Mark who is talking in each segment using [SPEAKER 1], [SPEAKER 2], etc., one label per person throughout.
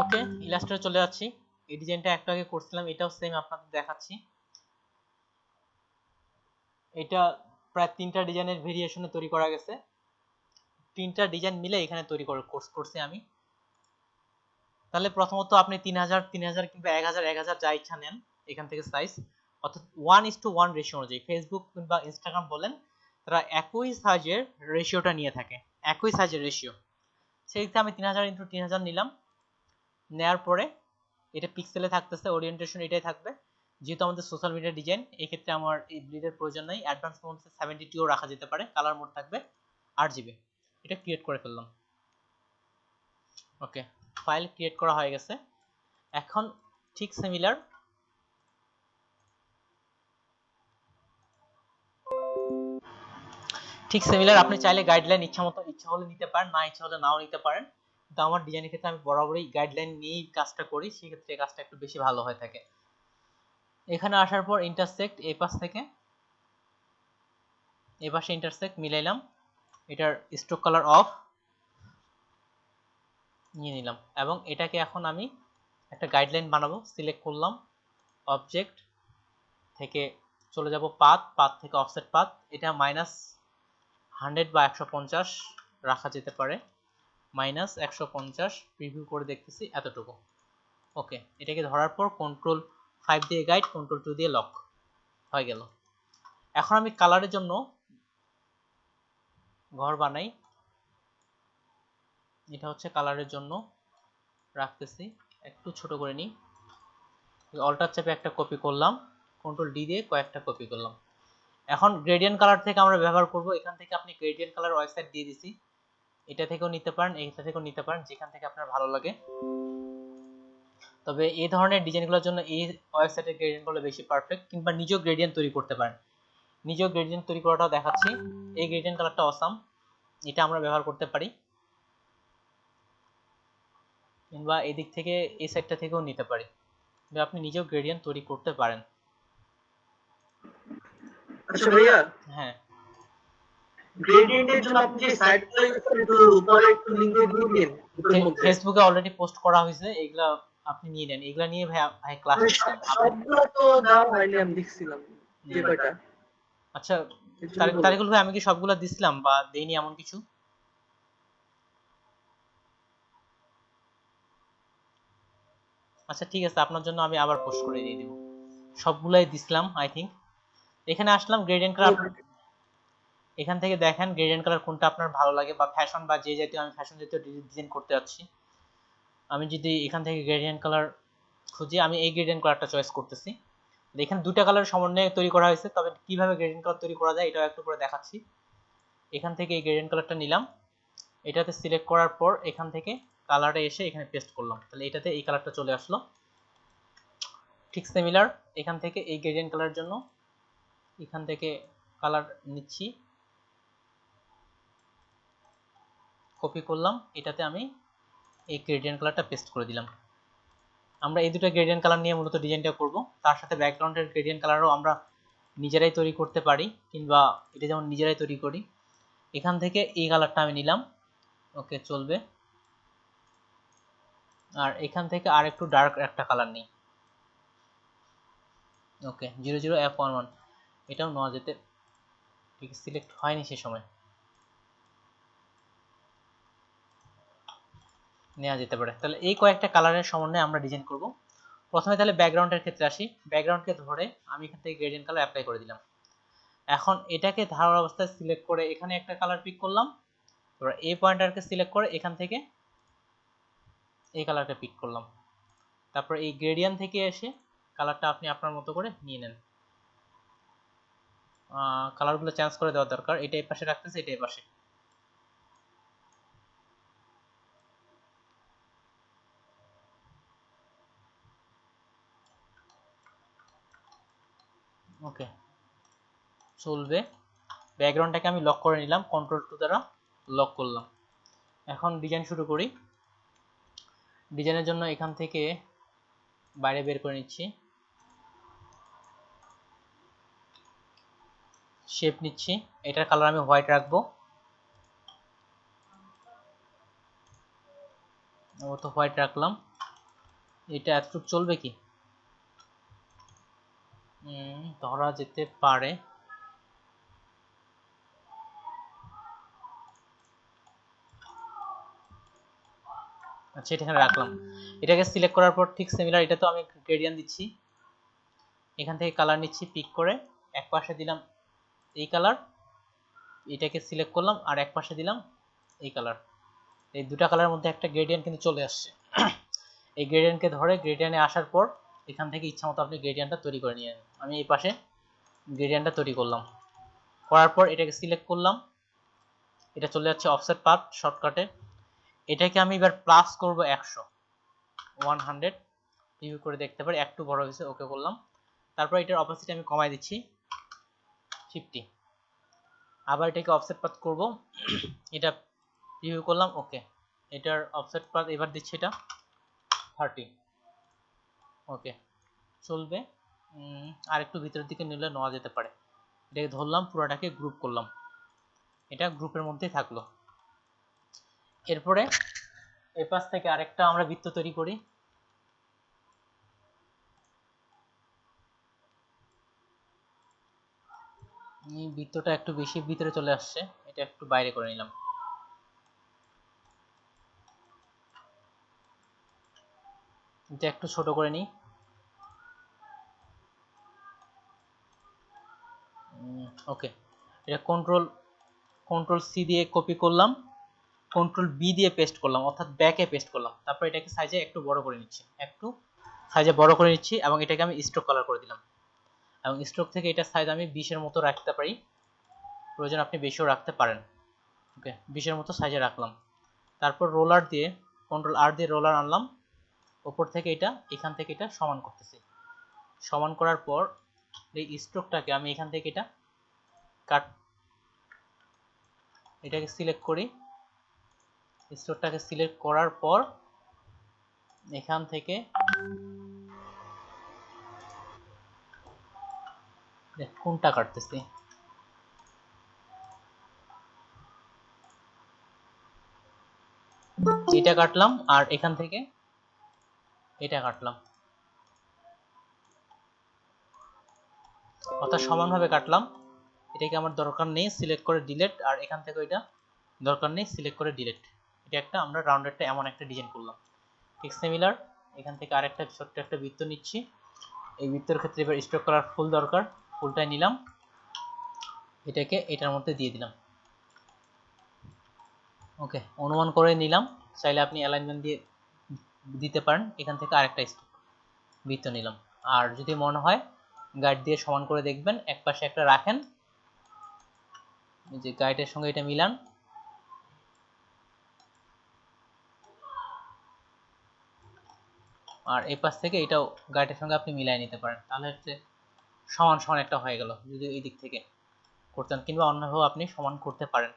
[SPEAKER 1] ওকে, Illustrator চলে যাচ্ছি। এই ডিজাইনটা একটু আগে করছিলাম, এটাও সেম আপনাদের দেখাচ্ছি। এটা প্রায় 3টা ডিজাইনের ভেরিয়েশনে তৈরি করা গেছে। 3টা ডিজাইন মিলে এখানে তৈরি কোর্স করছি আমি। তাহলে প্রথমত আপনি 3000 3000 কিংবা 1000 1000 যা ইচ্ছা নেন এখান থেকে সাইজ, অর্থাৎ 1:1 রেশিও অনুযায়ী। ফেসবুক কিংবা ইনস্টাগ্রাম বলেন, তারা একই সাইজের রেশিওটা নিয়ে থাকে, একই সাইজের রেশিও। সেই দিকে আমি 3000 × 3000 নিলাম। নেয়ার পরে এটা পিক্সেলে থাকতেছে, ওরিয়েন্টেশন এটাই থাকবে। যেহেতু আমাদের সোশ্যাল মিডিয়া ডিজাইন, এই ক্ষেত্রে আমার এই ব্লিডের প্রয়োজন নাই। অ্যাডভান্স মোড 72 রাখা যেতে পারে, কালার মোড থাকবে 8GB। এটা ক্রিয়েট করে ফেললাম। ওকে, ফাইল ক্রিয়েট করা হয়ে গেছে। এখন ঠিক সিমিলার আপনি চাইলে গাইডলাইন ইচ্ছা হলে নিতে পারেন, না ইচ্ছা হলে নাও নিতে পারেন। কিন্তু আমার ডিজাইনের ক্ষেত্রে আমি বরাবরই গাইডলাইন নিয়েই কাজটা করি, সেক্ষেত্রে কাজটা একটু বেশি ভালো হয়ে থাকে। এখানে আসার পর ইন্টারসেক্ট, এই পাশ থেকে এই পাশে ইন্টারসেক্ট মিলাইলাম। এটার স্ট্রোক কালার অফ নিয়ে নিলাম এবং এটাকে এখন আমি একটা গাইডলাইন বানাবো। সিলেক্ট করলাম, অবজেক্ট থেকে চলে যাব পাথ থেকে অফসেট পাথ। এটা -100 বা 150 রাখা যেতে পারে। -150 প্রিভিউ করে দেখতেছি এতটুকু। ওকে, এটাকে ধরার পর Ctrl+5 দিয়ে গাইড, Ctrl+2 দিয়ে লক হয়ে গেল। এখন আমি কালারের জন্য ঘর বানাই। এটা হচ্ছে কালারের জন্য রাখতেছি, একটু ছোট করে নিই। অল্টার চেপে একটা কপি করলাম, Ctrl+D দিয়ে কয়েকটা কপি করলাম। এখন গ্রেডিয়েন্ট কালার থেকে আমরা ব্যবহার করব। এখান থেকে আপনি গ্রেডিয়েন্ট কালার ওয়েবসাইট দিয়ে দিছি, এটা থেকেও নিতে পারেন, এইটা থেকেও নিতে পারেন, যেখান থেকে আপনার ভালো লাগে। তবে এই ধরনের ডিজাইনগুলোর জন্য এই ওয়েবসাইটের গ্রেডিয়েন্টগুলো বেশি পারফেক্ট, কিংবা নিজেও গ্রেডিয়েন্ট তৈরি করতে পারেন। নিজেও গ্রেডিয়েন্ট তৈরি করাটাও দেখাচ্ছি। এই গ্রেডিয়েন্ট কালারটা অসাম, এটা আমরা ব্যবহার করতে পারি, কিংবা এই দিক থেকে এই সাইডটা থেকেও নিতে পারি। আপনি নিজেও গ্রেডিয়েন্ট তৈরি করতে পারেন।
[SPEAKER 2] আচ্ছা ভাইয়া,
[SPEAKER 1] হ্যাঁ,
[SPEAKER 2] গ্রেডিয়েন্টের জন্য আপনি যে সাইটগুলো ইউজ করেন একটু উপরে একটু লিংক দিয়ে দিন গ্রুপের মধ্যে।
[SPEAKER 1] ফেসবুকে অলরেডি পোস্ট করা হয়েছে, এগুলা আপনি নিয়ে নেন। এগুলা নিয়ে ভাই ক্লাস নিচ্ছেন
[SPEAKER 2] সবগুলো তো দেওয়া হয়নি, আমি দেখছিলাম যে কয়টা।
[SPEAKER 1] আচ্ছা, তারিকুল ভাই, আমি কি সবগুলা দিছিলাম বা দেইনি এমন কিছু? আচ্ছা ঠিক আছে, আপনার জন্য আমি আবার পোস্ট করে দিয়ে দিব। সবগুলাই দিছিলাম আই থিংক। এখানে আসলাম, গ্রেডিয়েন্ট কালার। এখান থেকে দেখেন গ্রেডিয়েন্ট কালার কোনটা আপনার ভালো লাগে, বা ফ্যাশন বা যে জাতীয়, আমি ফ্যাশন জাতীয় ডিজাইন করতে যাচ্ছি। আমি যদি এখান থেকে গ্রেডিয়েন্ট কালার খুঁজি, আমি এই গ্রেডিয়েন্ট কালারটা চয়েস করতেছি। এখানে দুটো কালার সমন্বয়ে তৈরি করা হয়েছে, তবে কিভাবে গ্রেডিয়েন্ট কালার তৈরি করা যায় এটাও একটু করে দেখাচ্ছি। এখান থেকে এই গ্রেডিয়েন্ট কালারটা নিলাম, এটাতে সিলেক্ট করার পর এখান থেকে কালারটা এসে এখানে পেস্ট করলাম, তাহলে এটাতে এই কালারটা চলে আসলো। ঠিক সিমিলার এখান থেকে এই গ্রেডিয়েন্ট কালারের জন্য এখান থেকে কালার নিচ্ছি, কপি করলাম, এটাতে আমি এই গ্রেডিয়েন্ট কালারটা পেস্ট করে দিলাম। আমরা এই দুটো গ্রেডিয়েন্ট কালার নিয়ে মূলত ডিজাইনটা করব। তার সাথে ব্যাকগ্রাউন্ডের গ্রেডিয়েন্ট কালারও আমরা নিজেরাই তৈরি করতে পারি, কিংবা এটা যেমন নিজেরাই তৈরি করি। এখান থেকে এই কালারটা আমি নিলাম, ওকে চলবে। আর এখান থেকে আর একটু ডার্ক একটা কালার নিই, ওকে 00F11, এটাও নেওয়া যেতে, ঠিক সিলেক্ট হয়নি সে সময়, নেওয়া যেতে পারে। তাহলে এই কয়েকটা কালারের সমন্বয়ে আমরা ডিজাইন করব। প্রথমে তাহলে ব্যাকগ্রাউন্ডের ক্ষেত্রে আসি। ব্যাকগ্রাউন্ডকে ধরে আমি এখান থেকে গ্রেডিয়েন্ট কালার অ্যাপ্লাই করে দিলাম। এখন এটাকে ধারার অবস্থায় সিলেক্ট করে এখানে একটা কালার পিক করলাম। এবার এই পয়েন্টারকে সিলেক্ট করে এখান থেকে এই কালারটা পিক করলাম। তারপর এই গ্রেডিয়েন্ট থেকে এসে কালারটা আপনি আপনার মতো করে নিয়ে নেন। কালারগুলো চেঞ্জ করে দেওয়া দরকার, এটা এই পাশে রাখতেছে, এটা এই পাশে। ওকে চলবে। ব্যাকগ্রাউন্ডটাকে আমি লক করে নিলাম, Ctrl+2 দ্বারা লক করলাম। এখন ডিজাইন শুরু করি। ডিজাইনের জন্য এখান থেকে বাইরে বের করে নিচ্ছি, শেপ নিচ্ছি। এটার কালার আমি হোয়াইট রাখবো, তো হোয়াইট রাখলাম। এটা এতটুকু চলবে কি? ধরা যেতে পারে। আচ্ছা, এটা এখানে রাখলাম। এটাকে সিলেক্ট করার পর ঠিক সিমিলার এটা তো আমি গ্রেডিয়েন্ট দিচ্ছি। এখান থেকে কালার নিচ্ছি, পিক করে এক পাশে দিলাম এই কালার, এটাকে সিলেক্ট করলাম আর এক পাশে দিলাম এই কালার। এই দুটা কালারের মধ্যে একটা গ্রেডিয়েন্ট কিন্তু চলে আসছে। এই গ্রেডিয়েন্টকে ধরে গ্রেডিয়েন্টে আসার পর এখান থেকে ইচ্ছা মতো আপনি গ্রেডিয়েন্টটা তৈরি করে নিয়ে নেন। আমি এই পাশে গ্রেডিয়েন্টটা তৈরি করলাম, করার পর এটাকে সিলেক্ট করলাম, এটা চলে যাচ্ছে অফসেট পাথ শর্টকাটে। এটাকে আমি এবার প্লাস করব 100 রিভিউ করে দেখতে পারি একটু বড় হয়েছে, ওকে করলাম। তারপর এটার অপোজিট আমি কমাই দিচ্ছি 50। আবার এটাকে অফসেট পাথ করব, এটা রিভিউ করলাম, ওকে। এটার অফসেট পাথ এবার দিচ্ছি এটা 30, ওকে চলবে। আর একটু ভিতরের দিকে নিলে নেওয়া যেতে পারে। এটাকে ধরলাম, পুরোটাকে গ্রুপ করলাম, এটা গ্রুপের মধ্যেই থাকলো। এরপরে এই পাশ থেকে আরেকটা আমরা বৃত্ত তৈরি করি। বৃত্তটা একটু বেশি ভিতরে চলে আসছে, এটা একটু বাইরে করে নিলাম। এটা একটু ছোট করে নিই। ওকে, এটা কন্ট্রোল সি দিয়ে কপি করলাম, কন্ট্রোল বি দিয়ে পেস্ট করলাম, অর্থাৎ ব্যাকে পেস্ট করলাম। তারপর এটাকে সাইজে একটু বড় করে নিচ্ছি, একটু সাইজে বড় করে নিচ্ছি এবং এটাকে আমি স্ট্রোক কালার করে দিলাম। এবং স্ট্রোক থেকে এটা সাইজ আমি 20-এর মতো রাখতে পারি, প্রয়োজন আপনি বেশিও রাখতে পারেন। ওকে, 20-এর মতো সাইজে রাখলাম। তারপর রোলার দিয়ে কন্ট্রোল আর দিয়ে রোলার আনলাম, উপর থেকে এটা এখান থেকে এটা সমান করতেছি। সমান করার পর এই স্ট্রোকটাকে আমি এখান থেকে এটা কাট, এটাকে সিলেক্ট করি। স্ট্রোকটাকে সিলেক্ট করার পর এখান থেকে কোনটা কাটতেছি, এটা কাটলাম আর এখান থেকে এটা কাটলাম, অর্থাৎ সমানভাবে কাটলাম। এটাকে আমার দরকার নেই, সিলেক্ট করে ডিলিট, আর এখান থেকে এটা দরকার নেই, সিলেক্ট করে ডিলিট। এটা একটা আমরা রাউন্ডেডটা এমন একটা ডিজাইন করলাম। ঠিক সিমিলার এখান থেকে আরেকটা ছোট্ট একটা বৃত্ত নিচ্ছি। এই বৃত্তের ক্ষেত্রে এবার স্ট্রোক করার ফুল দরকার, ফুলটাই নিলাম, এটাকে এটার মধ্যে দিয়ে দিলাম। ওকে, অনুমান করে নিলাম, চাইলে আপনি অ্যালাইনমেন্ট দিয়ে দিতে পারেন। এখান থেকে আরেকটা বৃত্ত নিলাম, আর যদি মনে হয় গাইড দিয়ে সমান করে দেখবেন, এক পাশে একটা রাখেন, এই যে গাইডের সঙ্গে এটা মিলান, আর এই পাশ থেকে এটাও গাইডের সঙ্গে আপনি মিলাই নিতে পারেন, তাহলে হচ্ছে সমান সমান একটা হয়ে গেল। যদি এই দিক থেকে করতেন কিংবা অন্যভাবে আপনি সমান করতে পারেন।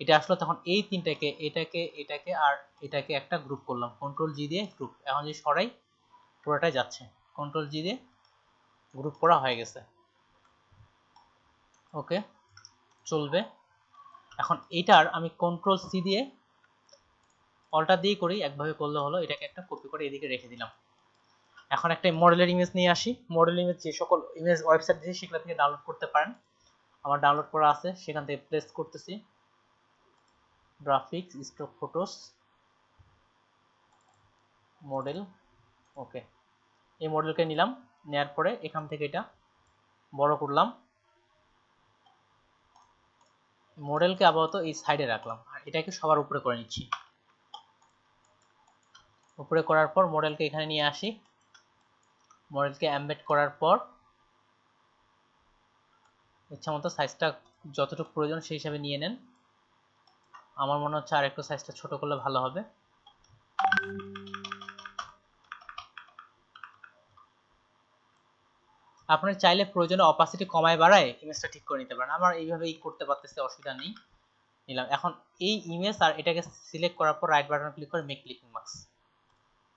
[SPEAKER 1] এটা আসলে তখন এই তিনটাকে, এটাকে এটাকে আর এটাকে একটা গ্রুপ করলাম, কন্ট্রোল জি দিয়ে গ্রুপ। এখন যদি সরাই পুরোটাই যাচ্ছে, কন্ট্রোল জি দিয়ে গ্রুপ করা হয়ে গেছে। ওকে চলবে। এখন এটার আমি কন্ট্রোল সি দিয়ে অল্টার দিয়ে করি, একভাবে করলে হলো। এটাকে একটা কপি করে এদিকে রেখে দিলাম। এখন একটা মডেলের ইমেজ নিয়ে আসি। মডেল ইমেজ যে সকল ইমেজ ওয়েবসাইট দিয়ে সেগুলো থেকে ডাউনলোড করতে পারেন, আমার ডাউনলোড করা আছে, সেখান থেকে প্লেস করতেছি। গ্রাফিক্স, স্টক ফটোস, মডেল, ওকে। এই মডেলকে নিলাম, নেওয়ার পরে এখান থেকে এটা বড় করলাম, মডেলকে আপাতত এই সাইডে রাখলাম, আর এটাকে সবার উপরে করে নিচ্ছি। উপরে করার পর মডেলকে এখানে নিয়ে আসি, মডেলকে এমবেড করার পর ইচ্ছা মতো সাইজটা যতটুকু প্রয়োজন সেই হিসাবে নিয়ে নেন। আমার মনে হচ্ছে আর একটু সাইজটা ছোট করলে ভালো হবে। আপনি চাইলে প্রয়োজনে অপাসিটি কমায় বাড়ায় ইমেজটা ঠিক করে নিতে পারেন। আমার এইভাবেই করতে পারতেছি, অসুবিধা নেই। নিলাম। এখন এই ইমেজ আর এটাকে সিলেক্ট করার পর রাইট বাটন ক্লিক করে মেক ক্লিপিং মাস্ক।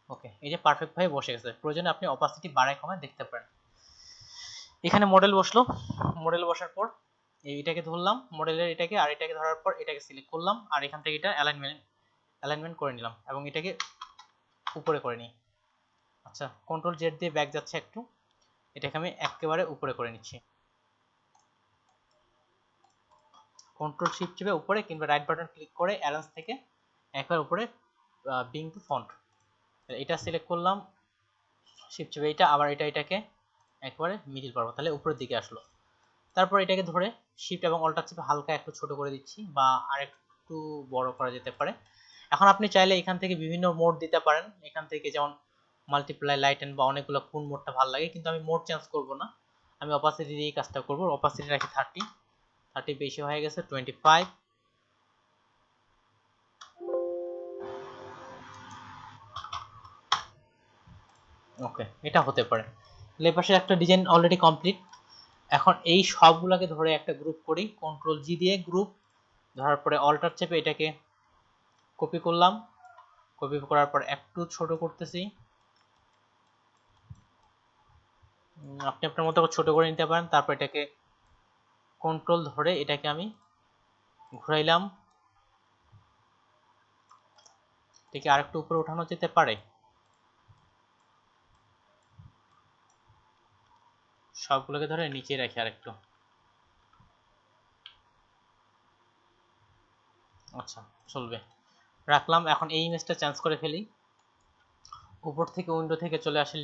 [SPEAKER 1] ওকে, এই যে পারফেক্ট ভাবে বসে গেছে। প্রয়োজনে আপনি অপাসিটি বাড়ায় কমায় দেখতে পারেন। এখানে মডেল বসলো, মডেল বসার পর এইটাকে ধরলাম, মডেলের এটাকে আর এটাকে ধরার পর এটাকে সিলেক্ট করলাম, আর এখান থেকে এটা অ্যালাইনমেন্ট করে নিলাম এবং এটাকে উপরে করে নিই। আচ্ছা, কন্ট্রোল জেড দিয়ে ব্যাক যাচ্ছে একটু, এটাকে আমি একেবারে উপরে করে নিচ্ছি। কন্ট্রোল শিফট চেপে উপরে কিংবা রাইট বাটন ক্লিক করে অ্যারেঞ্জ থেকে একবার উপরে বিং টু ফন্ট, এটা সিলেক্ট করলাম, শিফট চেপে এটা, আবার এটাকে একবারে মিডিল পারবো, তাহলে উপরের দিকে আসলো। তারপর এটাকে ধরে শিফট এবং অল্টার চেপে হালকা একটু ছোট করে দিচ্ছি, বা আরেকটু বড় করা যেতে পারে। এখন আপনি চাইলে এখান থেকে বিভিন্ন মোড দিতে পারেন, এখান থেকে যেমন মাল্টিপ্লাই, লাইটেন বা অনেকগুলো কোন মোডটা ভালো লাগে, কিন্তু আমি মোড চেঞ্জ করব না, আমি অপাসিটি দিয়ে কাজটা করব। অপাসিটি রাখি 30 বেশি হয়ে গেছে 25। ওকে, এটা হতে পারে। লেপাশের একটা ডিজাইন অলরেডি কমপ্লিট। এখন এই সবগুলোকে ধরে একটা গ্রুপ করি, কন্ট্রোল জি দিয়ে গ্রুপ ধরার পরে অল্টার চেপে এটাকে কপি করলাম, কপি করার পর একটু ছোট করতেছি, আপনি আপনার মতো ছোট করে নিতে পারেন। তারপর এটাকে কন্ট্রোল ধরে এটাকে আমি ঘুরাইলাম, এটাকে আরেকটু উপরে উঠানো যেতে পারে, সবগুলোকে ধরে নিচে রাখি আরেকটু। আচ্ছা, চলবে, রাখলাম। এখন এই ইমেজটা চেঞ্জ করে ফেলি, উপর থেকে উইন্ডো থেকে চলে আসে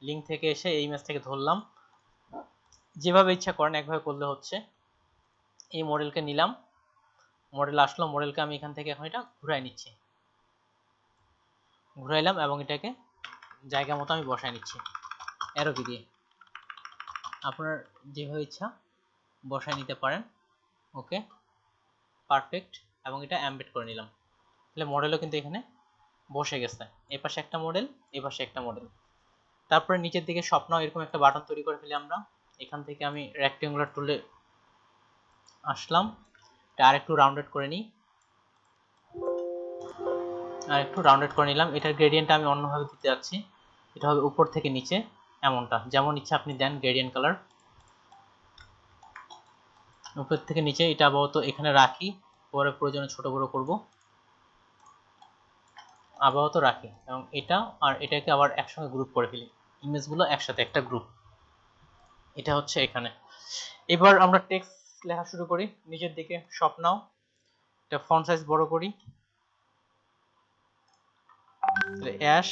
[SPEAKER 1] লিঙ্ক থেকে এসে এই ইমেজ থেকে ধরলাম, যেভাবে ইচ্ছা করেন একভাবে করলে হচ্ছে। এই মডেলকে নিলাম, মডেল আসলো, মডেলকে আমি এখান থেকে এখন এটা ঘুরাই নিচ্ছি, ঘুরাইলাম এবং এটাকে জায়গা মতো আমি বসাই নিচ্ছি অ্যারো কি দিয়ে, আপনার যেভাবে ইচ্ছা বসায় নিতে পারেন। ওকে, পারফেক্ট। এবং এটা এমবেড করে নিলাম, তাহলে মডেলও কিন্তু এখানে বসে গেছে, এই পাশে একটা মডেল, এই পাশে একটা মডেল। তারপরে নিচের দিকে স্বপ্ন এরকম একটা বাটন তৈরি করে ফেলি আমরা। এখান থেকে আমি রেক্টেঙ্গুলার টুলে আসলাম, এটা আরেকটু রাউন্ডেড করে নিই, আর একটু রাউন্ডেড করে নিলাম। এটার গ্রেডিয়েন্টটা আমি অন্যভাবে দিতে যাচ্ছি, এটা হবে উপর থেকে নিচে এমনটা, যেমন ইচ্ছা আপনি দেন গ্রেডিয়েন্ট কালার, উপর থেকে নিচে। এটা আপাতত এখানে রাখি, পরে প্রয়োজনে ছোট বড় করব, আপাতত রাখি। এবং এটা আর এটাকে আবার একসঙ্গে গ্রুপ করে ফেলি, ইমেজগুলো একসাথে একটা গ্রুপ, এটা হচ্ছে এখানে। এবার আমরা টেক্সট লেখা শুরু করি, নিচের দিকে শপ নাও, এটা ফন্ট সাইজ বড় করি, অ্যাশ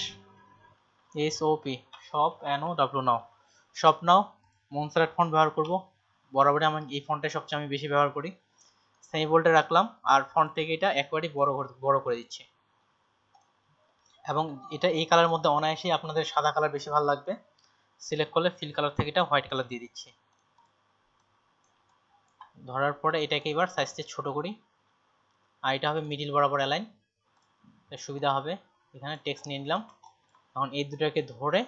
[SPEAKER 1] SOP shop NO W now, shop now Montserrat font ব্যবহার করব, বরাবরই আমি এই ফন্টটা সবচেয়ে আমি বেশি ব্যবহার করি। সেমি বোল্ডে রাখলাম, আর ফন্ট থেকে এটা একেবারেই বড় করে দিচ্ছি। এবং এটা এই কালারের মধ্যে অনায়াসেই আপনাদের সাদা কালার বেশি ভালো লাগবে, সিলেক্ট করলে ফিল কালার থেকে এটা হোয়াইট কালার দিয়ে দিচ্ছি। ধরার পরে এটাকে এবার সাইজটা ছোট করি, আর এটা হবে মিডিল বরাবর অ্যালাইন, সুবিধা হবে। এখানে টেক্সট নিয়ে নিলাম, এখন এই দুটোকে ধরে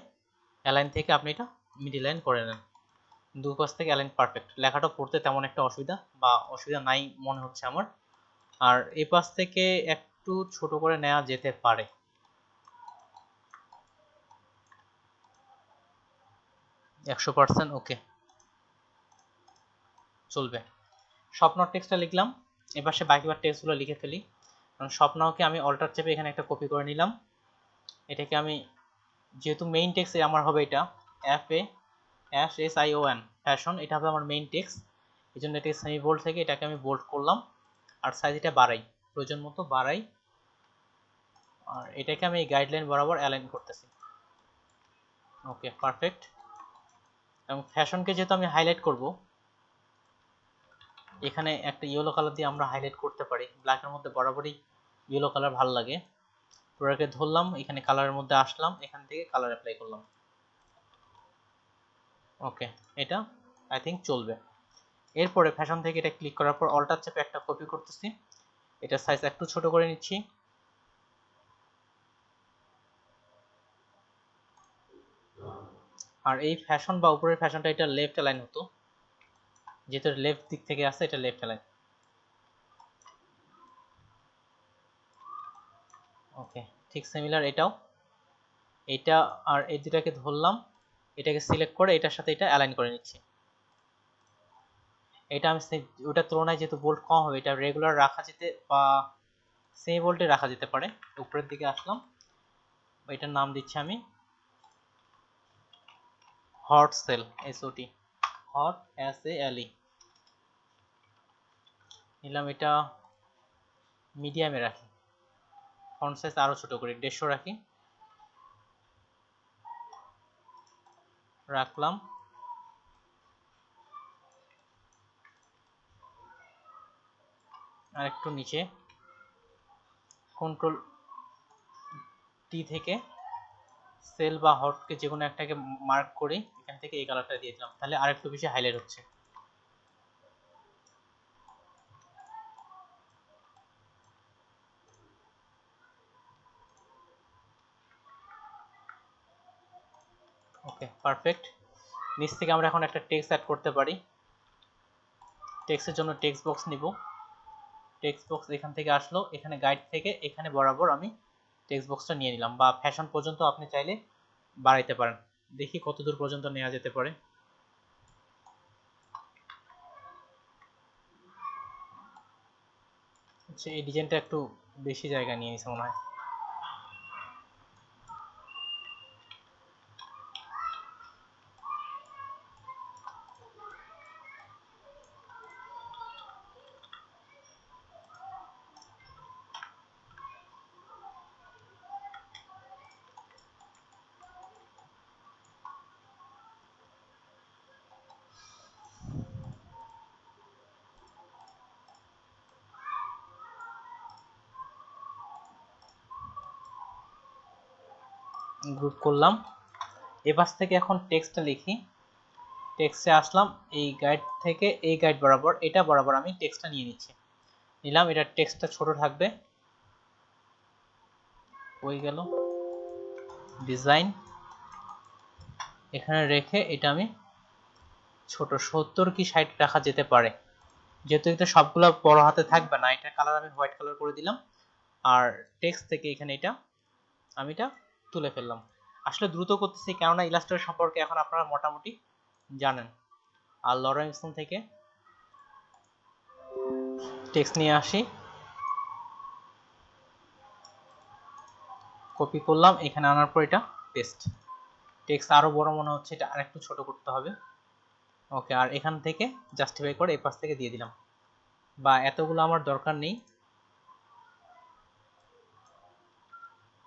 [SPEAKER 1] অ্যালাইন থেকে আপনি এটা মিডিল লাইন করে নেন, দুই পাশ থেকে অ্যালাইন পারফেক্ট। লেখাটা পড়তে তেমন একটা অসুবিধা নাই মনে হচ্ছে আমার। আর এই পাশ থেকে একটু ছোট করে নেওয়া যেতে পারে, 100%। ওকে, চলবে। স্বপ্নর টেক্সটটা লিখলাম, এবার সে বাকিবার টেক্সটগুলো লিখে ফেলি। কারণ স্বপ্নকে আমি অল্টার চেপে এখানে একটা কপি করে নিলাম, এটাকে আমি যেহেতু মেইন টেক্সট আমার হবে এটা FASHION ফ্যাশন, এটা হবে আমার মেইন টেক্সট, এই জন্য এটাকে সেমি বোল্ড থেকে এটাকে আমি বোল্ড করলাম, আর সাইজ এটা বাড়াই, প্রয়োজন মতো বাড়াই, আর এটাকে আমি গাইডলাইন বরাবর অ্যালাইন করতেছি। ওকে, পারফেক্ট। এবং ফ্যাশনকে যেহেতু আমি হাইলাইট করব, এখানে একটা ইয়েলো কালার দিয়ে আমরা হাইলাইট করতে পারি, ব্ল্যাকের মধ্যে বরাবরই ইয়েলো কালার ভালো লাগে। প্রোডাক্টকে ধরলাম, এখানে কালারের মধ্যে আসলাম, এখান থেকে কালার অ্যাপ্লাই করলাম। ওকে, এটা আই থিঙ্ক চলবে। এরপরে ফ্যাশন থেকে এটা ক্লিক করার পর অল্টার চেপে একটা কপি করতেছি, এটা সাইজ একটু ছোট করে নিচ্ছি, আর এই ফ্যাশন বা উপরের ফ্যাশনটা এটা লেফট অ্যালাইন হতো, যেহেতু লেফট দিক থেকে আসছে এটা লেফট অ্যালাইন। ওকে, ঠিক সিমিলার এটাও, এটা আর এই দুটাকে ধরলাম, এটাকে সিলেক্ট করে এটার সাথে এটা অ্যালাইন করে নিচ্ছি। এটা আমি ওটার তুলনায় যেহেতু বোল্ট কম হবে, এটা রেগুলার রাখা যেতে বা সেমি বোল্টে রাখা যেতে পারে। উপরের দিকে আসলাম, এটার নাম দিচ্ছি আমি hot sell, SOT, hot SALE নিলাম। এটা মিডিয়ামে রাখি, ফন্ট সাইজ আরো ছোট করি, 150 রাখি, রাখলাম। আর একটু নিচে কন্ট্রোল টি থেকে সেল বা হটকে যে কোনো একটাকে মার্ক করে এখান থেকে এই কালারটা দিয়ে দিলাম, তাহলে আরেকটু বেশি হাইলাইট হচ্ছে। ওকে, পারফেক্ট। নিচ থেকে আমরা এখন একটা টেক্সট অ্যাড করতে পারি। টেক্সটের জন্য টেক্সট বক্স নিব। টেক্সট বক্স এখান থেকে আসলো, এখানে গাইড থেকে এখানে বরাবর আমি টেক্সট বক্সটা নিয়ে নিলাম, বা ফ্যাশন পর্যন্ত আপনি চাইলে বাড়াইতে পারেন। দেখি কত দূর পর্যন্ত নেওয়া যেতে পারে। আচ্ছা, এই ডিজাইনটা একটু বেশি জায়গা নিয়ে নিছে মনে হয়। গ্রুপ করলাম। এপাশ থেকে এখন টেক্সটটা লিখি। টেক্সটে আসলাম, এই গাইড থেকে এই গাইড বরাবর, এটা বরাবর আমি টেক্সটটা নিয়ে নিচ্ছি। নিলাম, এটা টেক্সটটা ছোট থাকবে। হয়ে গেল। ডিজাইন এখানে রেখে এটা আমি ছোট 70 কি 60 রাখা যেতে পারে, যেহেতু এটা সবগুলো বড় হাতে থাকবে না। এটা কালার আমি হোয়াইট কালার করে দিলাম, আর টেক্সট থেকে এখানে এটা আমি এটা তুলে ফেললাম। আসলে দ্রুত করতেছি কেননা ইলাস্ট্রেটর সম্পর্কে এখন আপনারা মোটামুটি জানেন। আর লরেন্সন থেকে টেক্সট নিয়ে আসি, কপি করলাম, এখানে আনার পর এটা পেস্ট। টেক্সট আরো বড় মনে হচ্ছে, এটা আরেকটু ছোট করতে হবে। ওকে, আর এখান থেকে জাস্টিফাই করে এই পাশ থেকে দিয়ে দিলাম, বা এতগুলো আমার দরকার নেই,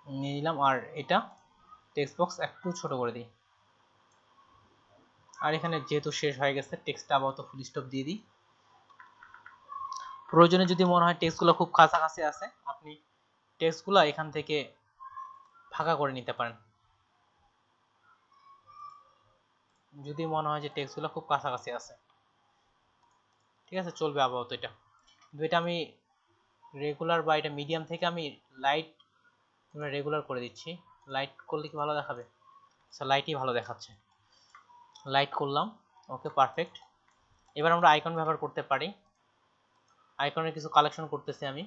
[SPEAKER 1] নিয়ে নিলাম। আর এটা টেক্সট বক্স একটু ছোট করে দিই। আর এখানে যেহেতু শেষ হয়ে গেছে, টেক্সটটা আপাতত ফুল স্টপ দিয়ে দিই। প্রয়োজনে যদি মনে হয় টেক্সটগুলো খুব কাছাকাছি আছে, আপনি টেক্সটগুলো এখান থেকে ফাঁকা করে নিতে পারেন। যদি মনে হয় যে টেক্সটগুলো খুব কাছাকাছি আছে, ঠিক আছে, চলবে আপাতত এটা। কিন্তু এটা আমি রেগুলার বা এটা মিডিয়াম থেকে আমি লাইট রেগুলার করে দিচ্ছি। লাইট করলে কি ভালো দেখাবে? আচ্ছা, লাইটই ভালো দেখাচ্ছে। লাইট করলাম। ওকে, পারফেক্ট। এবার আমরা আইকন ব্যবহার করতে পারি। আইকনের কিছু কালেকশন করতেছি আমি,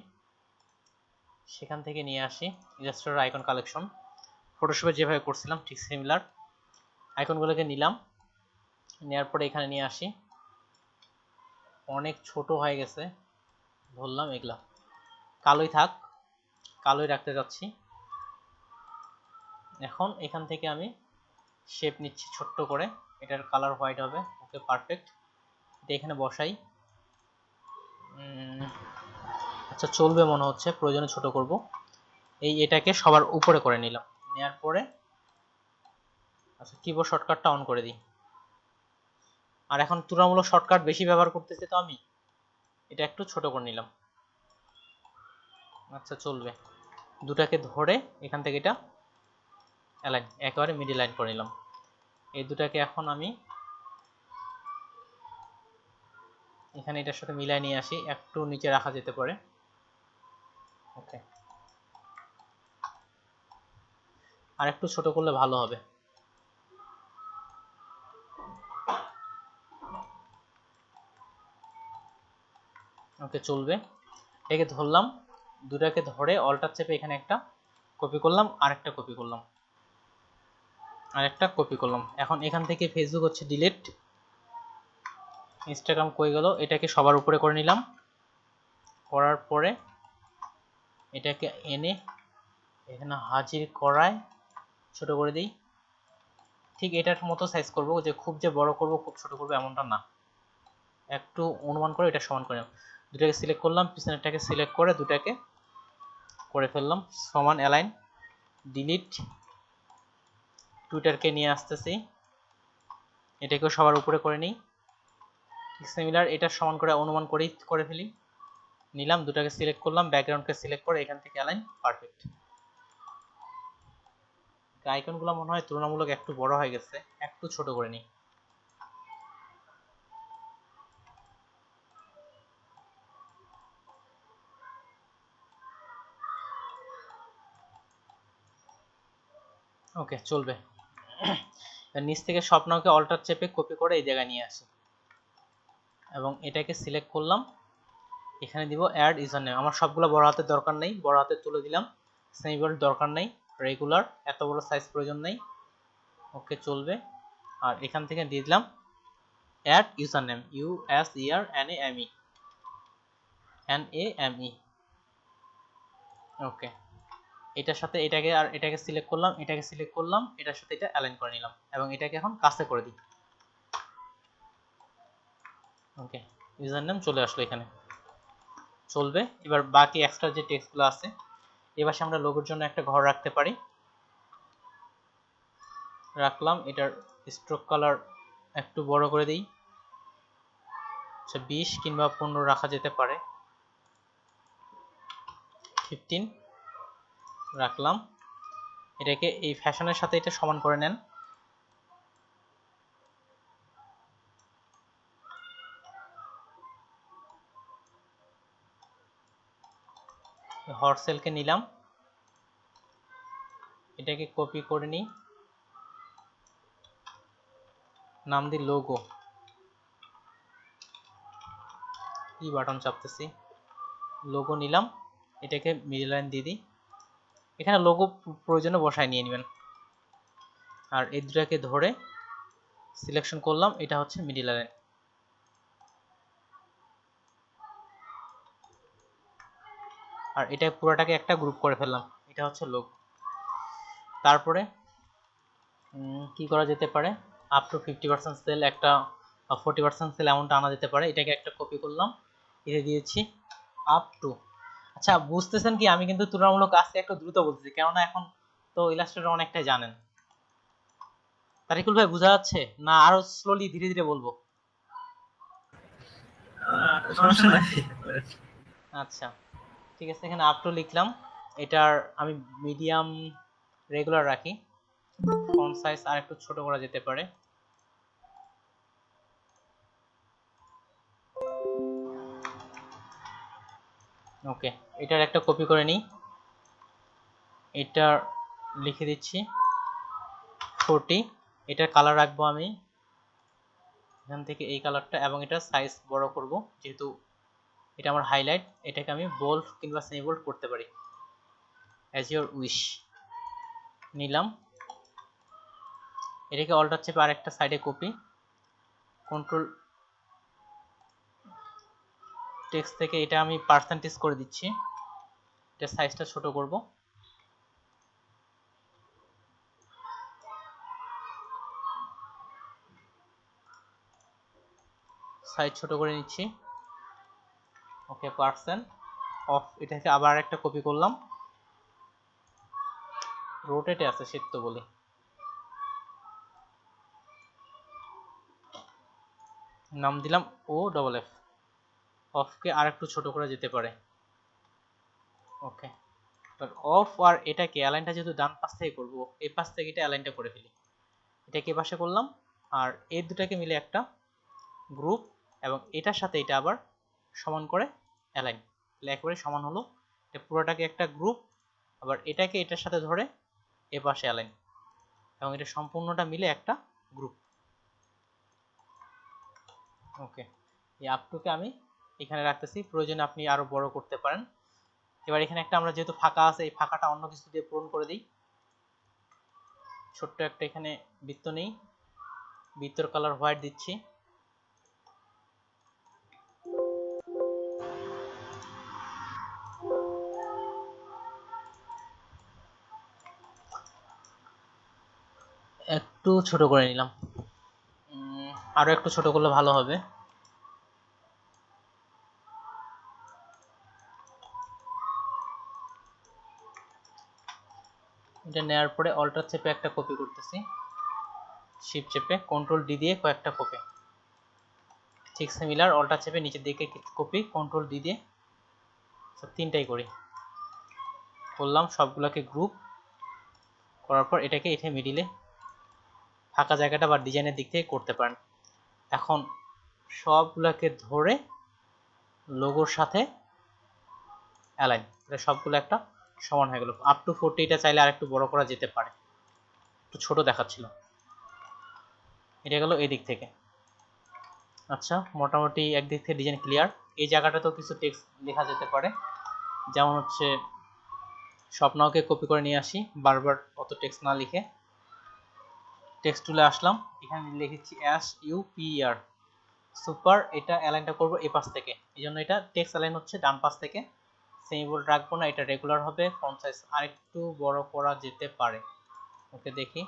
[SPEAKER 1] সেখান থেকে নিয়ে আসি ইলাস্ট্রেটর আইকন কালেকশন। ফটোশপে যেভাবে করছিলাম ঠিক সিমিলার। আইকনগুলোকে নিলাম, নেওয়ার পরে এখানে নিয়ে আসি। অনেক ছোট হয়ে গেছে, ধরলাম এগুলা কালোই থাক, কালোই রাখতে যাচ্ছি। এখন এখান থেকে আমি শেপ নিচ্ছি ছোট্ট করে, এটার কালার হোয়াইট হবে। ওকে, পারফেক্ট। এটা এখানে বসাই। আচ্ছা, চলবে মনে হচ্ছে, প্রয়োজনে ছোট করব। এটাকে সবার উপরে করে নিলাম, নেওয়ার পরে আচ্ছা কিবোর্ড শর্টকাটটা অন করে দিই। আর এখন তুলনামূলক শর্টকাট বেশি ব্যবহার করতেছি, তো আমি এটা একটু ছোট করে নিলাম। আচ্ছা, চলবে। দুটাকে ধরে এখান থেকে এটা অ্যালাইন, একেবারে মিডল লাইন করে নিলাম। এই দুটাকে এখন আমি এখানে এটার সাথে মিলাই নিয়ে আসি, একটু নিচে রাখা যেতে পারে। ওকে, আর একটু ছোট করলে ভালো হবে। ওকে, চলবে। এটাকে ধরলাম, দুটাকে ধরে অল্টার চেপে এখানে একটা কপি করলাম, আরেকটা কপি করলাম, আরেকটা কপি করলাম। এখন এখান থেকে ফেসবুক হচ্ছে ডিলিট, ইনস্টাগ্রাম কই গেল, এটাকে সবার উপরে করে নিলাম। করার পরে এটাকে এনে এখানে হাজির করায় ছোট করে দিই। ঠিক এটার মতো সাইজ করব, যে খুব যে বড় করব খুব ছোট করব এমনটা না, একটু অনুমান করে এটা সমান করে নেব। দুটাকে সিলেক্ট করলাম, পিছনেরটাকে সিলেক্ট করে দুটাকে করে ফেললাম সমান অ্যালাইন, ডিলিট। টুইটারকে নিয়ে আসতেছি, এটাকেও সবার উপরে করে নিই, সিমিলার এটা সমান করে অনুমান করেই করে ফেলি। নিলাম, দুটাকে সিলেক্ট করলাম, ব্যাকগ্রাউন্ডকে সিলেক্ট করে এখান থেকে অ্যালাইন, পারফেক্ট। আইকনগুলো মনে হয় তুলনামূলক একটু বড় হয়ে গেছে, একটু ছোট করে নিই। ওকে, চলবে। নিচ থেকে স্বপ্নকে অল্টার চেপে কপি করে এই জায়গায় নিয়ে আসি এবং এটাকে সিলেক্ট করলাম, এখানে দিব অ্যাড ইউজার নেম। আমার সবগুলো বড় হাতের দরকার নেই, বড় হাতে তুলে দিলাম। সেমিবোল্ড দরকার নেই, রেগুলার, এত বড় সাইজ প্রয়োজন নেই। ওকে, চলবে। আর এখান থেকে দিয়ে দিলাম অ্যাড ইউজার নেম, USERNAME। ওকে, এটার সাথে এটাকে আর এটাকে সিলেক্ট করলাম, এটাকে সিলেক্ট করলাম, এটার সাথে এটা অ্যালাইন করে নিলাম এবং এটাকে এখন কাছে করে দিই। ওকে, ইউজার নেম চলে আসলো এখানে, চলবে। এবার বাকি এক্সট্রা যে টেক্সটগুলো আছে, এবার আমরা লোগোর জন্য একটা ঘর রাখতে পারি, রাখলাম। এটার স্ট্রোক কালার একটু বড় করে দিই, 20 কিংবা 15 রাখা যেতে পারে, 15 রাখলাম। এটাকে এই ফ্যাশনের সাথে এটা সমান করে নেন। হর্সেলকে নিলাম, এটাকে কপি করে নিই, নাম দিই লোগো। কি বাটন চাপতেছি, লোগো নিলাম, এটাকে মিডল লাইন দিয়ে দিই। এখানে লোগো প্রয়োজনে বসায় নিয়ে নেবেন। আর এই দুটাকে ধরে সিলেকশন করলাম, এটা হচ্ছে মিডল লাইন। আর এটা পুরোটাকে একটা গ্রুপ করে ফেললাম, এটা হচ্ছে লোগো। তারপরে কি করা যেতে পারে, আপ টু 50% সেল, একটা 40% সেল অ্যামাউন্ট আনা যেতে পারে। এটাকে একটা কপি করলাম, এটা দিয়েছি আপ টু। আচ্ছা, বুঝতেছেন কি, আমি কিন্তু তুলনামূলক আজকে একটু দ্রুত বলতেছি, কেননা এখন তো ইলাস্ট্রেটর অনেকটাই জানেন। তারিকুল ভাই বোঝা যাচ্ছে না, আরো স্লোলি ধীরে ধীরে বলবো?
[SPEAKER 2] সমস্যা নাই।
[SPEAKER 1] আচ্ছা, ঠিক আছে। এখানে আপ টু লিখলাম, এটার আমি মিডিয়াম রেগুলার রাখি, ফন্ট সাইজ আর একটু ছোট করা যেতে পারে। ওকে, এটার একটা কপি করে নিই, এটার লিখে দিচ্ছি 40। এটার কালার রাখবো আমি এখান থেকে এই কালারটা, এবং এটার সাইজ বড় করব, যেহেতু এটা আমার হাইলাইট। এটাকে আমি বোল্ড কিংবা সেমি বোল্ড করতে পারি, অ্যাজ ইউর উইশ। নিলাম, এটাকে অল্টার চেপে আরেকটা সাইডে কপি, কন্ট্রোল টেক্সট থেকে এটা আমি পার্সেন্টেজ করে দিচ্ছি, এটা সাইজটা ছোট করব। সাইজ ছোট করে নিচ্ছি। ওকে, পার্সেন্ট অফ, এটাকে আবার একটা কপি করলাম, রোটেটে আছে সেট তো বলি, নাম দিলাম OFF। অফকে আর একটু ছোট করা যেতে পারে। ওকে, অফ আর এটাকে অ্যালাইনটা যেহেতু ডান পাশ থেকে করব, এই পাশ থেকে এটা অ্যালাইনটা করে ফেলি, এটাকে এই পাশে করলাম। আর এই দুটাকে মিলে একটা গ্রুপ, এবং এটার সাথে এটা আবার সমান করে অ্যালাইন, একেবারে সমান হলো। এটা পুরোটাকে একটা গ্রুপ, আবার এটাকে এটার সাথে ধরে এ পাশে অ্যালাইন, এবং এটা সম্পূর্ণটা মিলে একটা গ্রুপ। ওকে, এই আপটুকে আমি এখানে রাখতেছি, প্রয়োজনে আপনি আরো বড় করতে পারেন। এবার এখানে একটা আমরা যেহেতু ফাঁকা আছে, এই ফাঁকাটা অন্য কিছু দিয়ে পূরণ করে দিই। ছোট্ট একটা এখানে বৃত্ত নেই, বৃত্তর কালার হোয়াইট দিচ্ছি। একটু ছোট করে নিলাম, আরো একটু ছোট করলে ভালো হবে। এটা নেওয়ার পরে অল্টার চেপে একটা কপি করতেছি, শিফট চেপে কন্ট্রোল ডি দিয়ে কয়েকটা কপি, ঠিক সিমিলার অল্টার চেপে নিচের দিকে কপি, কন্ট্রোল ডি দিয়ে সব তিনটাই করি, করলাম সবগুলোকে গ্রুপ করার পর এটাকে এখানে মিডিলে ফাঁকা জায়গাটা বা ডিজাইনের দিক থেকে করতে পারেন। এখন সবগুলোকে ধরে লোগোর সাথে অ্যালাইন, সবগুলো একটা সমান হয়ে গেল। আপ টু 40 টা চাইলে আরেকটু বড় করা যেতে পারে, একটু ছোট দেখাচ্ছিল। এটা গেল এই দিক থেকে। আচ্ছা, মোটামুটি একদিক থেকে ডিজাইন ক্লিয়ার। এই জায়গাটাতেও কিছু টেক্সট লেখা যেতে পারে, যেমন হচ্ছে স্বপ্নকে কপি করে নিয়ে আসি, বারবার অত টেক্সট না লিখে টেক্সট টুলে আসলাম, এখানে লিখেছি S U P R super. এটা অ্যালাইনটা করব এই পাশ থেকে, এই জন্য এটা টেক্সট অ্যালাইন হচ্ছে ডান পাশ থেকে, সেমিবোল্ড রাখবো না, এটা রেগুলার হবে। ফন্ট সাইজ আরেকটু বড় করা যেতে পারে, ওকে দেখি,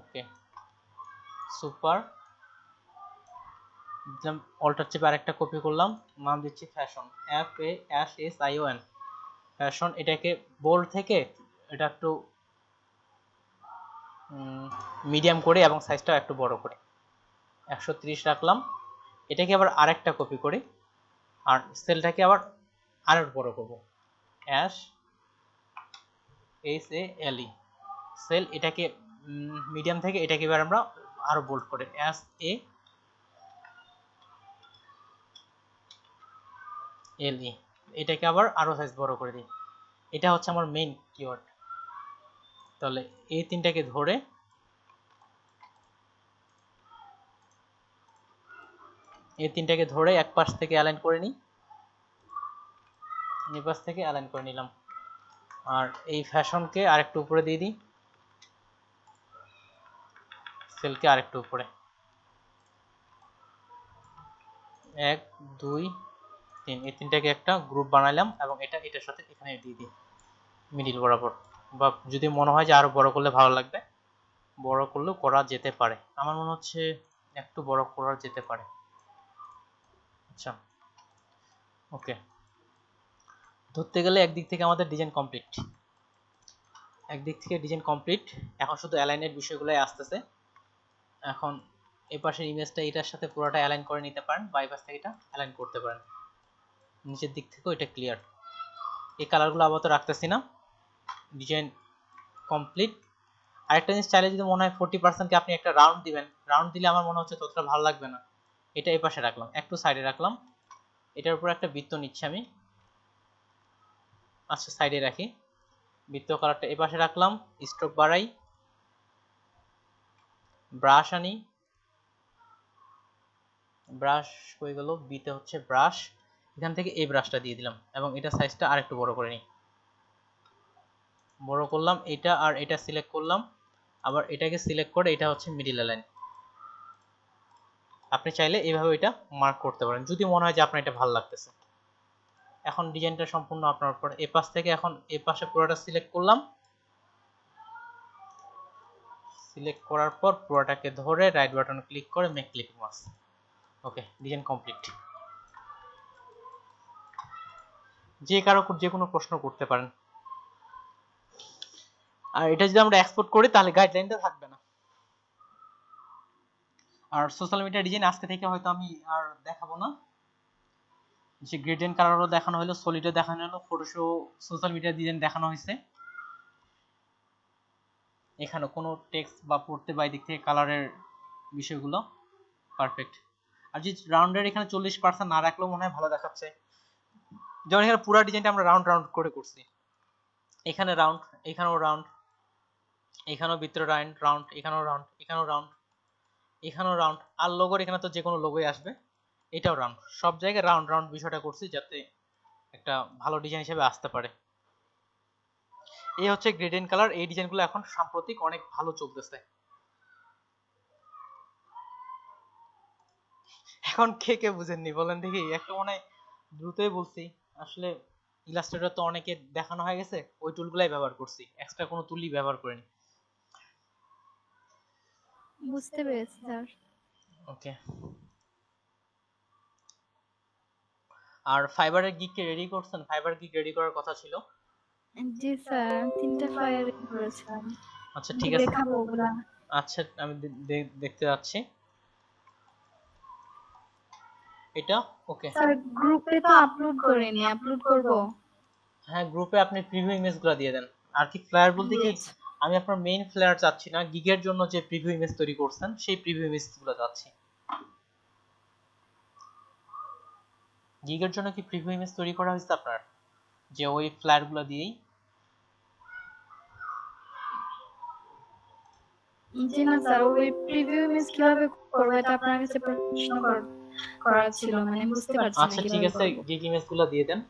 [SPEAKER 1] ওকে সুপার। অল্টার চেপে আরেকটা কপি করলাম, নাম দিচ্ছি fashion, F A S S I O N, fashion. এটাকে বোল্ড থেকে এটা একটু মিডিয়াম করে এবং সাইজটা একটু বড় করে 130 রাখলাম। এটাকে আবার আরেকটা কপি করি, আর সেলটাকে আবার আরো বড় করব, S S A L E sale. এটাকে মিডিয়াম থেকে এটাকে এবার আমরা আরো বোল্ড করে এস এ এল ই, এটাকে আবার আরো সাইজ বড় করে দিই। এটা হচ্ছে আমার মেইন কিওয়ার্ড। তাহলে এই তিনটাকে ধরে এক পাশ থেকে অ্যালাইন করে নিই, এই পাশ থেকে অ্যালাইন করে নিলাম। আর এই ফ্যাশনকে আরেকটু উপরে দিয়ে দিই, সেলকে আরেকটু উপরে, 1 2 3, এই তিনটাকে একটা গ্রুপ বানাইলাম এবং এটা এটার সাথে এখানে দিয়ে দিই মিডিল বরাবর। বা যদি মনে হয় যে আরো বড় করলে ভালো লাগবে, বড় করলেও করা যেতে পারে, আমার মনে হচ্ছে একটু বড় করা যেতে পারে। আচ্ছা, ওকে, ধরতে গেলে একদিক থেকে আমাদের ডিজাইন কমপ্লিট, এখন শুধু অ্যালাইনের বিষয়গুলোই আসতেছে। এখন এই পাশের ইমেজটা এটার সাথে পুরোটা অ্যালাইন করে নিতে পারেন, বা এই পাশ থেকে এটা অ্যালাইন করতে পারেন। নিচের দিক থেকেও এটা ক্লিয়ার। এই কালারগুলো আপাতত রাখতেছি না, ডিজাইন কমপ্লিট। আরেকটা জিনিস চাইলে যদি মনে হয় 40%কে আপনি একটা রাউন্ড দিবেন, রাউন্ড দিলে আমার মনে হচ্ছে ততটা ভালো লাগবে না, এটা এই পাশে রাখলাম, একটু সাইডে রাখলাম। এটার উপর একটা বৃত্ত নিচ্ছি আমি, আচ্ছা সাইডে রাখি, বৃত্ত কালারটা এই পাশে রাখলাম, স্ট্রোক বাড়াই, ব্রাশ আনি, ব্রাশ হয়ে গেল, বিতে হচ্ছে ব্রাশ, এখান থেকে এই ব্রাশটা দিয়ে দিলাম এবং এটা সাইজটা আরেকটু বড় করে নিই, বড় করলাম। এটা আর এটা সিলেক্ট করলাম, আবার এটাকে সিলেক্ট করে এটা হচ্ছে মিডল লাইন। আপনি চাইলে এইভাবে এটা মার্ক করতে পারেন যদি মনে হয় যে আপনার এটা ভালো লাগতেছে। এখন ডিজাইনটা সম্পূর্ণ আপনার উপর। এই পাশ থেকে এখন এই পাশে পুরোটা সিলেক্ট করলাম, সিলেক্ট করার পর পুরোটাকে ধরে রাইট বাটন ক্লিক করে মেক ক্লিপিং মাস্ক। ওকে, ডিজাইন কমপ্লিট। যে কারো যে কোনো প্রশ্ন করতে পারেন। আর এটা যদি আমরা এক্সপোর্ট করি তাহলে গাইডলাইনটা থাকবে না। আর সোশ্যাল মিডিয়া ডিজাইন আজকে থেকে হয়তো আমি আর দেখাবো না, যে গ্রেডিয়েন্ট কালারও দেখানো হলো, সলিডও দেখানো হলো, ফটোশো সোশ্যাল মিডিয়া ডিজাইন দেখানো হয়েছে। এখানে কোনো টেক্সট বা পড়তে বা দিক থেকে কালারের বিষয়গুলো পারফেক্ট। আর যে রাউন্ডের এখানে 40% না রাখলেও মনে হয় ভালো দেখাচ্ছে, যেমন এখানে পুরো ডিজাইনটা আমরা রাউন্ড রাউন্ড করে করছি, এখানে রাউন্ড, এখানেও রাউন্ড, এখানেও ভিতরে রাউন্ড রাউন্ড, এখানেও রাউন্ড, এখানেও রাউন্ড, এখানেও রাউন্ড, আর লোগোর এখানে তো যে কোনো লোগোই আসবে, এটাও রাউন্ড, সব জায়গায় রাউন্ড রাউন্ড বিষয়টা করছি যাতে একটা ভালো ডিজাইন হিসেবে আসতে পারে। এই হচ্ছে গ্রেডিয়েন্ট কালার। এই ডিজাইনগুলো এখন সাম্প্রতিক অনেক ভালো চলতেছে। এখন কে কে বুঝেননি বলেন দেখি, একটা মনে হয় দ্রুতই বলছি আসলে, ইলাস্ট্রেটর তো অনেকে দেখানো হয়ে গেছে, ওই টুলগুলাই ব্যবহার করছি, এক্সট্রা কোনো টুলই ব্যবহার করিনি।
[SPEAKER 3] বুঝতে পেরেছি স্যার।
[SPEAKER 1] ওকে, আর ফাইবারের গিগকে রেডি করছেন? ফাইবার গিগ রেডি করার কথা ছিল।
[SPEAKER 3] জি স্যার, 3টা ফাইল করেছিলাম।
[SPEAKER 1] আচ্ছা ঠিক আছে,
[SPEAKER 3] দেখাবো ওগুলা।
[SPEAKER 1] আচ্ছা আমি দেখতে যাচ্ছি এটা। ওকে
[SPEAKER 3] স্যার গ্রুপে তো আপলোড করিনি, আপলোড করব।
[SPEAKER 1] হ্যাঁ, গ্রুপে আপনি প্রিভিউ ইমেজগুলো দিয়ে দেন। আর কি ফ্লায়ার বলতে কি, আমি আপনার মেইন ফ্লায়ার চাচ্ছি না, গিগের জন্য যে প্রিভিউ ইমেজ তৈরি করছেন সেই প্রিভিউ ইমেজগুলো চাচ্ছি। গিগের জন্য কি প্রিভিউ ইমেজ তৈরি করা হয়েছে আপনার, যে ওই ফ্লায়ারগুলো দিয়েই?
[SPEAKER 3] জি না স্যার, ওই প্রিভিউ ইমেজ কিভাবে করব এটা আপনার কাছে প্রশ্ন করার ছিল, মানে বুঝতে পারছি না
[SPEAKER 1] আচ্ছা ঠিক
[SPEAKER 3] কিভাবে
[SPEAKER 1] আছে,
[SPEAKER 3] করব।
[SPEAKER 1] গিগ ইমেজগুলো দিয়ে দেন।